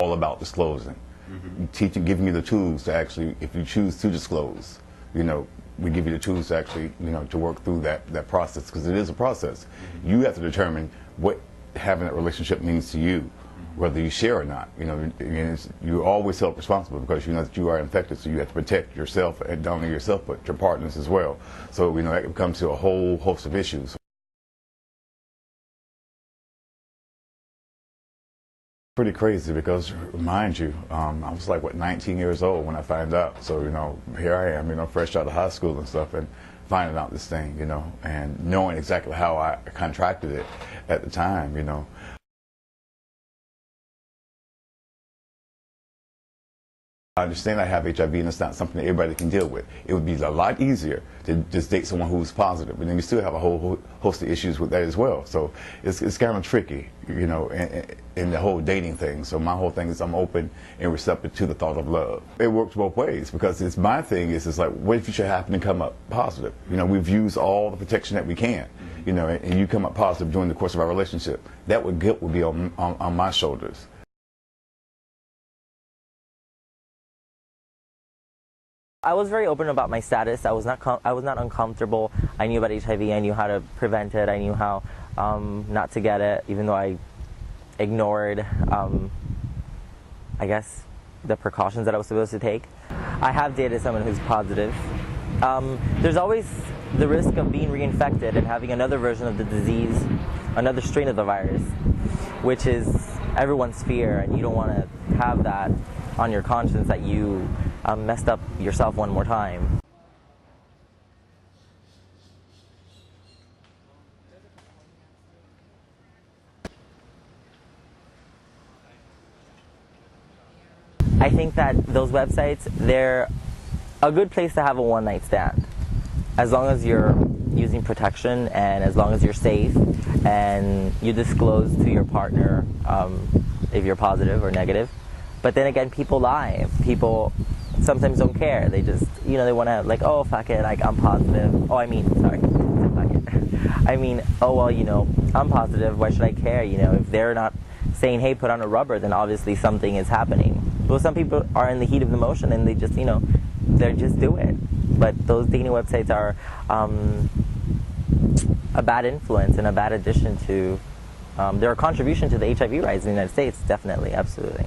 all about disclosing. Teaching, giving you the tools to actually, if you choose to disclose, we give you the tools to actually, to work through that process, because it is a process. You have to determine what having that relationship means to you, whether you share or not. You're always held responsible because you know that you are infected, so you have to protect yourself, and not only yourself but your partners as well. So that comes to a whole host of issues. Pretty crazy because, mind you, I was like, 19 years old when I found out. So, here I am, fresh out of high school and stuff, and finding out this thing, and knowing exactly how I contracted it at the time, I understand I have HIV and it's not something that everybody can deal with. It would be a lot easier to just date someone who's positive, but then you still have a whole host of issues with that as well. So it's kind of tricky, in the whole dating thing. So my whole thing is I'm open and receptive to the thought of love. It works both ways because my thing is like, what if you should happen to come up positive? We've used all the protection that we can, and you come up positive during the course of our relationship. Guilt would be on my shoulders. I was very open about my status. I was not uncomfortable. I knew about HIV. I knew how to prevent it. I knew how not to get it, even though I ignored, I guess, the precautions that I was supposed to take. I have dated someone who's positive. There's always the risk of being reinfected and having another version of the disease, another strain of the virus, which is everyone's fear, and you don't want to have that on your conscience that you messed up yourself one more time. I think that those websites, they're a good place to have a one-night stand. As long as you're using protection and as long as you're safe and you disclose to your partner if you're positive or negative. But then again, people lie. People sometimes don't care. They just, they want to like, oh, fuck it, like I'm positive. Oh, sorry, fuck it. Oh, well, I'm positive. Why should I care? If they're not saying, hey, put on a rubber, then obviously something is happening. Well, some people are in the heat of the motion and they just, they just do it. But those dating websites are a bad influence and a bad addition to, they're a contribution to the HIV rise in the United States, definitely, absolutely.